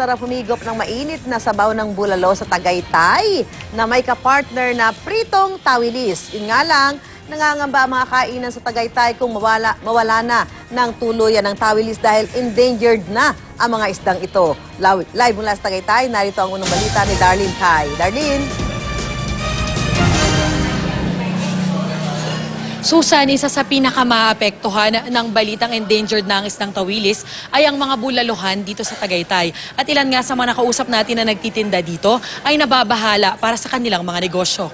Sarap humigop ng mainit na sabaw ng bulalo sa Tagaytay na may kapartner na pritong tawilis. Yun nga lang, nangangamba ang mga kainan sa Tagaytay kung mawala na ng tuluyan ng tawilis dahil endangered na ang mga isdang ito. Live mula sa Tagaytay, narito ang unang balita ni Darlene Kai. Darlene? Susan, isa sa pinakamaapektuhan ng balitang endangered na ang isdang tawilis ay ang mga bulaluhan dito sa Tagaytay. At ilan nga sa mga nakausap natin na nagtitinda dito ay nababahala para sa kanilang mga negosyo.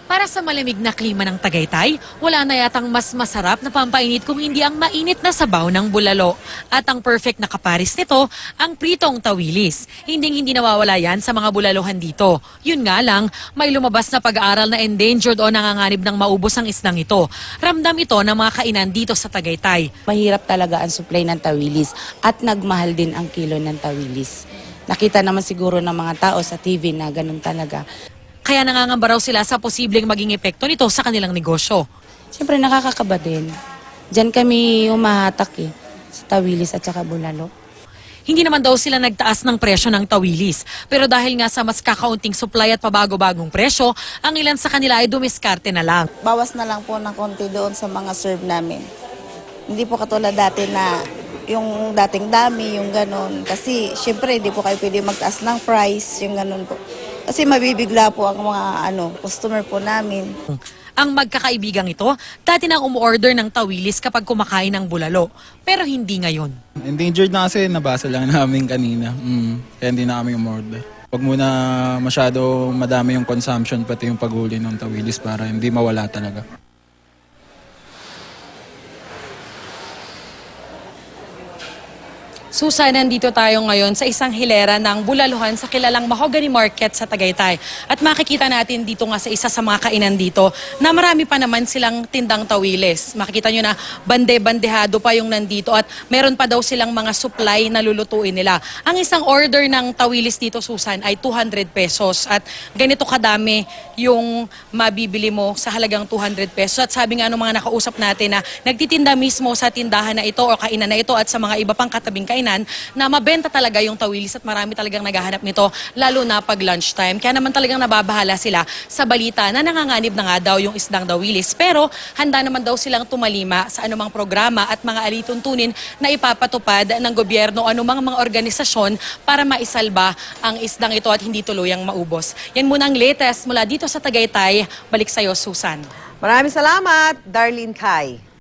Para sa malamig na klima ng Tagaytay, wala na yatang mas masarap na pampainit kung hindi ang mainit na sabaw ng bulalo. At ang perfect na kaparis nito, ang pritong tawilis. Hindi nawawala yan sa mga bulaluhan dito. Yun nga lang, may lumabas na pag-aaral na endangered o nanganganib ng maubos ang isdang ito. Ramdam ito ng mga kainan dito sa Tagaytay. Mahirap talaga ang supply ng tawilis at nagmahal din ang kilo ng tawilis. Nakita naman siguro ng mga tao sa TV na ganun talaga. Kaya nangangamba raw sila sa posibleng maging epekto nito sa kanilang negosyo. Siyempre nakakakaba din. Diyan kami humahatak sa tawilis at saka bulalo. Hindi naman daw sila nagtaas ng presyo ng tawilis. Pero dahil nga sa mas kakaunting supply at pabago-bagong presyo, ang ilan sa kanila ay dumiskarte na lang. Bawas na lang po ng konti doon sa mga serve namin. Hindi po katulad dati na yung dating dami, yung ganun. Kasi syempre hindi po kayo pwede magtaas ng price, yung ganun po. Kasi mabibigla po ang mga customer po namin. Ang magkakaibigang ito, dati nang umuorder ng tawilis kapag kumakain ng bulalo. Pero hindi ngayon. Endangered na kasi, nabasa lang namin kanina. Kaya hindi na kami umorder. Huwag muna masyado madami yung consumption pati yung paghuli ng tawilis para hindi mawala talaga. Susan, nandito tayo ngayon sa isang hilera ng bulaluhan sa kilalang Mahogany Market sa Tagaytay. At makikita natin dito nga sa isa sa mga kainan dito na marami pa naman silang tindang tawilis. Makikita nyo na bande-bandehado pa yung nandito at meron pa daw silang mga supply na lulutuin nila. Ang isang order ng tawilis dito, Susan, ay 200 pesos at ganito kadami yung mabibili mo sa halagang 200 pesos. At sabi nga ng mga nakausap natin na nagtitinda mismo sa tindahan na ito o kainan na ito at sa mga iba pang katabing kainan na mabenta talaga yung tawilis at marami talagang naghahanap nito lalo na pag lunchtime. Kaya naman talagang nababahala sila sa balita na nanganganib na nga daw yung isdang tawilis. Pero handa naman daw silang tumalima sa anumang programa at mga alituntunin na ipapatupad ng gobyerno o anumang mga organisasyon para maisalba ang isdang ito at hindi tuluyang maubos. Yan muna ang latest mula dito sa Tagaytay. Balik sa'yo, Susan. Maraming salamat, Darlene Kai.